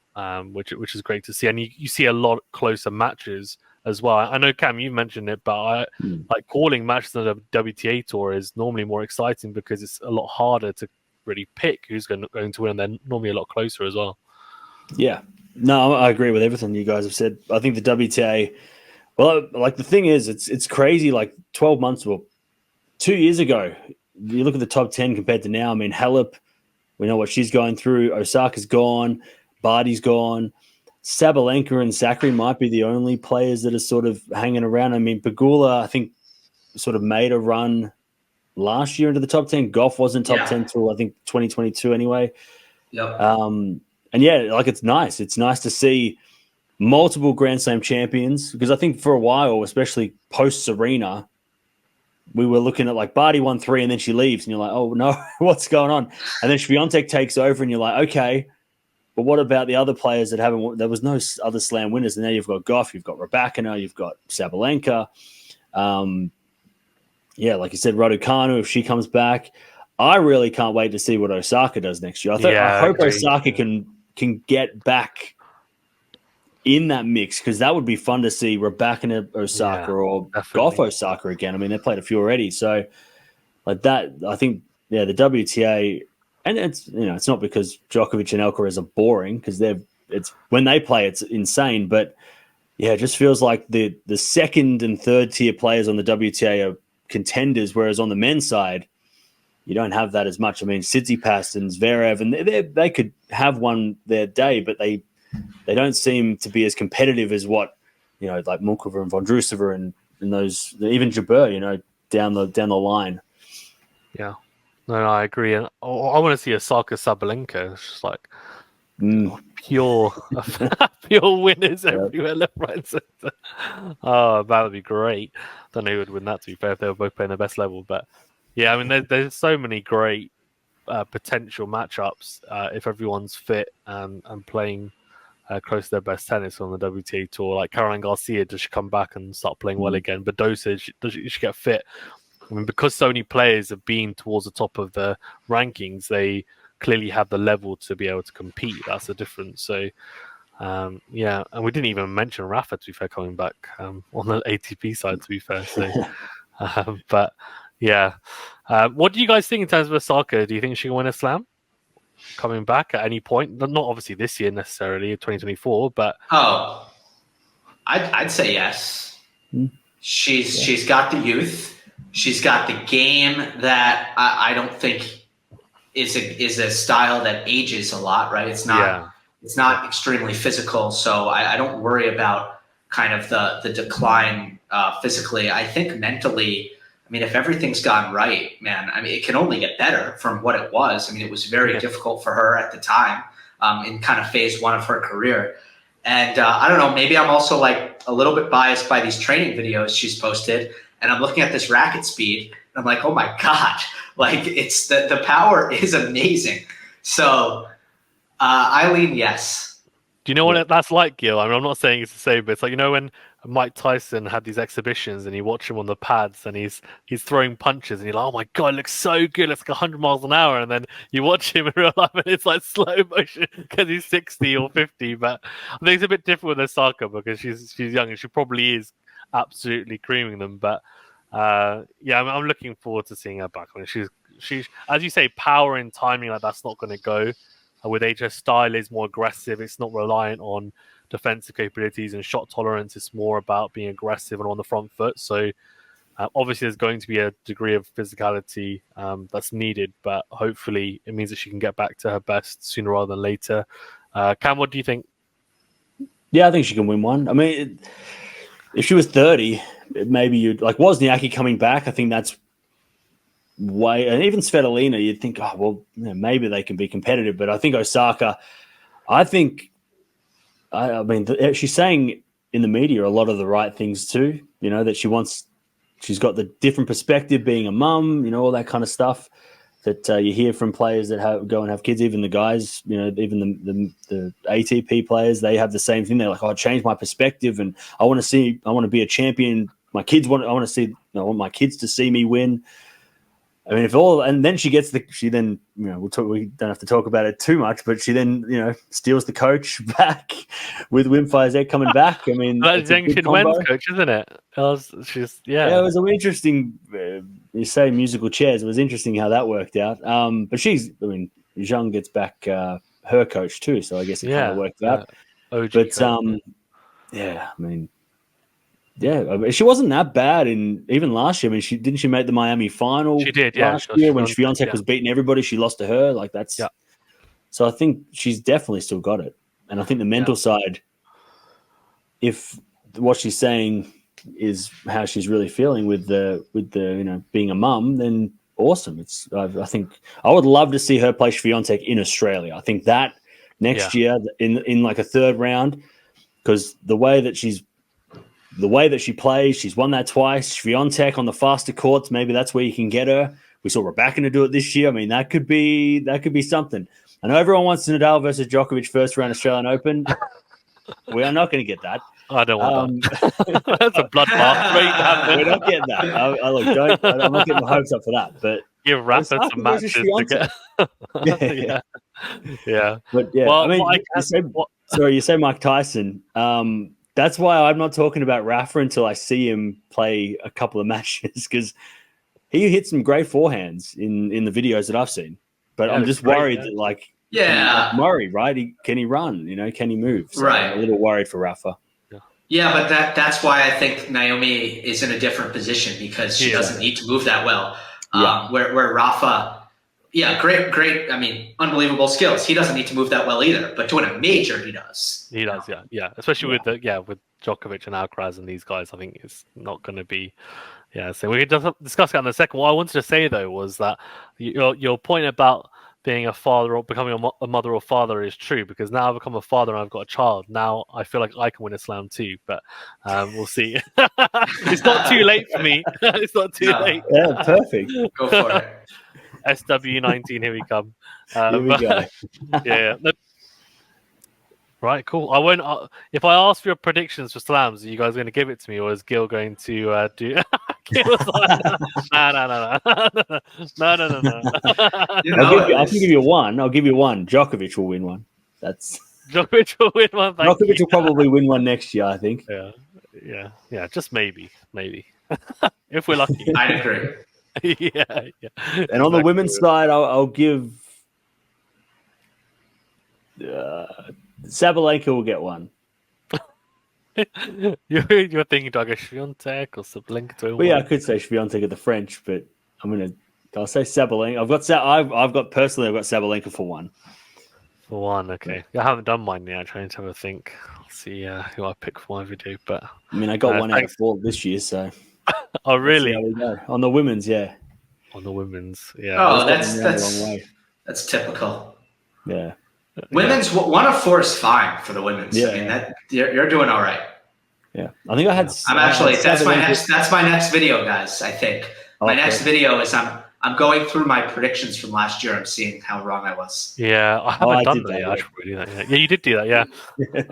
which is great to see. And you see a lot closer matches as well. I know, Cam, you mentioned it, but like calling matches on the WTA Tour is normally more exciting because it's a lot harder to really pick who's going to win, and they're normally a lot closer as well.
Yeah. No, I agree with everything you guys have said. I think the WTA, well, like the thing is, it's crazy. Like 12 months or 2 years ago, you look at the top 10 compared to now. I mean, Halep, we know what she's going through. Osaka's gone. Barty's gone. Sabalenka and Sakkari might be the only players that are sort of hanging around. I mean, Pegula, I think, sort of made a run last year into the top 10. Goff wasn't top 10 till, I think, 2022 anyway.
Yep.
And yeah, like it's nice. It's nice to see multiple Grand Slam champions because I think for a while, especially post Serena, we were looking at like Barty won 3 and then she leaves and you're like, oh no, what's going on? And then Swiatek takes over and you're like, okay, but what about the other players that haven't? There was no other Slam winners, and now you've got Goff, you've got Rybakina, you've got Sabalenka. Yeah, like you said, Raducanu, if she comes back, I really can't wait to see what Osaka does next year. I hope Osaka can get back in that mix because that would be fun to see Rybakina Osaka or Goff Osaka again. I mean, they played a few already, so like that. I think the WTA, and it's it's not because Djokovic and Alcaraz are boring because it's when they play it's insane, but yeah, it just feels like the second and third tier players on the WTA are contenders, whereas on the men's side, you don't have that as much. I mean, Tsitsipas and Zverev, and they could have won their day, but they don't seem to be as competitive as what like Mukova and Vondrousova and those, even Jabeur, down the line.
Yeah, no, I agree, and I want to see Osaka Sabalenka. It's just like pure winners everywhere, left, right, and center. Oh, that would be great. Don't know who would win that, to be fair, if they were both playing their best level, but. Yeah, I mean, there's so many great potential matchups if everyone's fit and playing close to their best tennis on the WTA Tour. Like Caroline Garcia, does she come back and start playing well again? Badosa, does she get fit I mean, because so many players have been towards the top of the rankings, they clearly have the level to be able to compete. That's the difference. So, yeah, and we didn't even mention Rafa, to be fair, coming back on the ATP side, to be fair. So, but yeah, what do you guys think in terms of Osaka? Do you think she can win a slam coming back at any point? Not obviously this year necessarily, 2024, but
I'd say yes. She's got the youth. She's got the game that I don't think is a style that ages a lot, right? It's not extremely physical, so I don't worry about kind of the decline physically. I think mentally, I mean, if everything's gone right, man, I mean, it can only get better from what it was. I mean, it was very difficult for her at the time in kind of phase one of her career. And I don't know, maybe I'm also like a little bit biased by these training videos she's posted, and I'm looking at this racket speed, and I'm like, oh my God, like it's the power is amazing. So I lean yes.
Do you know what that's like, Gill? I mean, I'm not saying it's the same, but it's like, you know, when Mike Tyson had these exhibitions and you watch him on the pads and he's throwing punches and you're like, oh my God, it looks so good. It's like 100 miles an hour. And then you watch him in real life and it's like slow motion because he's 60 or 50. But I think it's a bit different with Osaka because she's young and she probably is absolutely creaming them. But yeah, I'm looking forward to seeing her back. I mean, she's as you say, power and timing, like that's not going to go. With age, her style is more aggressive. It's not reliant on defensive capabilities and shot tolerance. It's more about being aggressive and on the front foot. So obviously there's going to be a degree of physicality that's needed, but hopefully it means that she can get back to her best sooner rather than later. Cam, what do you think?
Yeah, I think she can win one. I mean, if she was 30, maybe you'd like Wozniacki coming back. I think that's and even Svitolina, you'd think, oh, well, maybe they can be competitive. But I think Osaka, I mean, she's saying in the media a lot of the right things too, you know, that she's got the different perspective being a mum, you know, all that kind of stuff that you hear from players that go and have kids, even the guys, you know, even the ATP players, they have the same thing. They're like, oh, I changed my perspective and I want to be a champion. I want my kids to see me win. I mean, and then she then, you know, we don't have to talk about it too much, but she then, you know, steals the coach back with Wim Fizek coming back. I mean,
that's Zheng Qinwen's coach, isn't it? It was
an interesting, you say musical chairs. It was interesting how that worked out. But Zhang gets back her coach too. So I guess it kind of worked out.
OG
but,
coach.
yeah, I mean, yeah, she wasn't that bad even last year. I mean, didn't she make the Miami final?
She did,
last year when Swiatek was beating everybody. She lost to her. Like that's, So I think she's definitely still got it. And I think the mental side, if what she's saying is how she's really feeling with the you know being a mum, then awesome. I think I would love to see her play Swiatek in Australia. I think that next year in like a third round, because the way that she plays, she's won that twice. Swiatek on the faster courts, maybe that's where you can get her. We saw Rebecca do it this year. I mean, that could be something. I know everyone wants Nadal versus Djokovic first round Australian Open. We are not going to get that.
I don't want that. That's a bloodbath.
We're not getting that. I'm not getting my hopes up for that. But
give Rafa some matches to get. Yeah.
But yeah, well, I mean, you say Mike Tyson. That's why I'm not talking about Rafa until I see him play a couple of matches because he hit some great forehands in the videos that I've seen. But I'm just worried that, like Murray, right? Can he run? You know, can he move? So
right.
I'm a little worried for Rafa.
Yeah, but that's why I think Naomi is in a different position because she doesn't need to move that well. Where Rafa, great. I mean, unbelievable skills. He doesn't need to move that well either. But to win a major, he does.
He does, yeah. Especially with Djokovic and Alcaraz and these guys, I think it's not going to be. Yeah, so we could discuss that in a second. What I wanted to say though was that your point about being a father or becoming a mother or father is true because now I've become a father and I've got a child. Now I feel like I can win a slam too, but we'll see. It's not too late for me. It's not too late.
Yeah, perfect.
Go for it.
SW19, here we come.
Here we go.
Yeah. Right, cool. I won't. If I ask for your predictions for slams, are you guys going to give it to me, or is Gill going to do? Gill's like, no.
I can give you one. I'll give you one. Djokovic will win one. That's
Djokovic will win one.
Djokovic will probably win one next year, I think.
Yeah. Just maybe. If we're lucky.
I'd agree.
yeah.
And on the women's side, I'll give Sabalenka will get one.
You're thinking Douglas Swiatek or Sabalenka?
Well, yeah, I could say Swiatek at the French, but I'll say Sabalenka. I've got Sabalenka for one.
For one, okay. I haven't done mine yet. I'm trying to have a think. I'll see who I pick for my video. But
I got one out of 4 this year, so.
Oh, really?
How we go. On the women's, yeah.
On the women's, yeah.
Oh, that's typical.
Yeah.
Women's 1 of 4 is fine for the women's.
Yeah.
I mean, you're doing all right.
Yeah, I think I had.
That's my next video, guys. I think my next video is I'm going through my predictions from last year. I'm seeing how wrong I was.
Yeah, I haven't done that yet. I should do that. Yeah, you did do that. Yeah.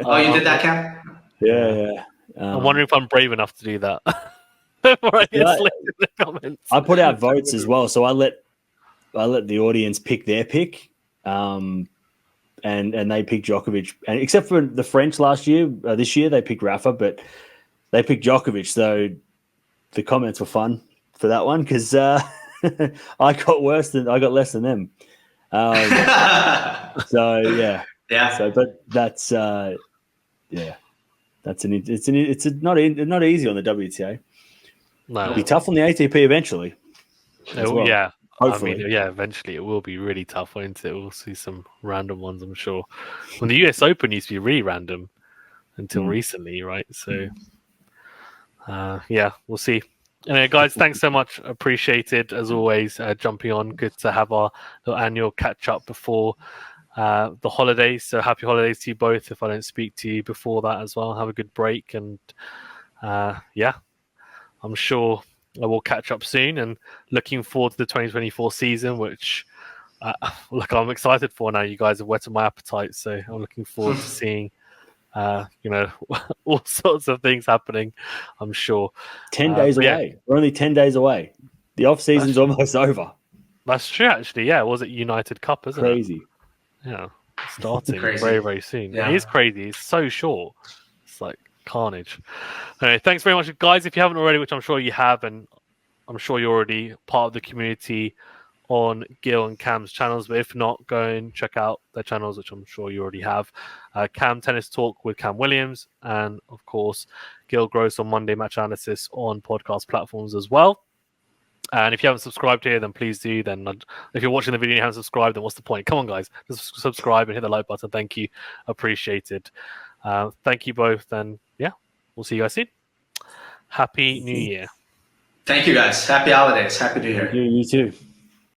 Oh, you did that, Cam?
Yeah.
I'm wondering if I'm brave enough to do that. Before I get slipped in the comments.
I put out votes as well, so I let the audience pick their pick. And they picked Djokovic, and except for the French last year, this year they picked Rafa, but they picked Djokovic. So the comments were fun for that one because I got less than them. So yeah. So, but that's it's not easy on the WTA.
No,
it'll be tough on the ATP eventually. Well.
Yeah.
Hopefully.
Eventually it will be really tough, won't it? We'll see some random ones, I'm sure. Well, the US Open used to be really random until recently, right? So, we'll see. Anyway, guys, thanks so much. Appreciated, as always, jumping on. Good to have our little annual catch-up before the holidays. So happy holidays to you both if I don't speak to you before that as well. Have a good break. And, I'm sure I will catch up soon, and looking forward to the 2024 season, which I'm excited for now. You guys have whetted my appetite, so I'm looking forward to seeing all sorts of things happening. I'm sure
10 days away. Yeah. We're only 10 days away. The off season's almost over.
That's true, actually. Yeah, was it United Cup? Isn't
crazy?
It? Yeah, starting very, very soon. Yeah. It is crazy. It's so short. It's like carnage. Anyway, thanks very much, guys. If you haven't already, which I'm sure you have, and I'm sure you're already part of the community on Gill and Cam's channels, but if not, go and check out their channels, which I'm sure you already have. Cam Tennis Talk with Cam Williams, and of course Gill Gross on Monday Match Analysis on podcast platforms as well. And if you haven't subscribed here, then please do. Then if you're watching the video and you haven't subscribed, then what's the point? Come on, guys, just subscribe and hit the like button. Thank you, appreciated. Thank you both, and we'll see you guys soon. Happy New Year.
Thank you, guys. Happy holidays. Happy New Year.
You too.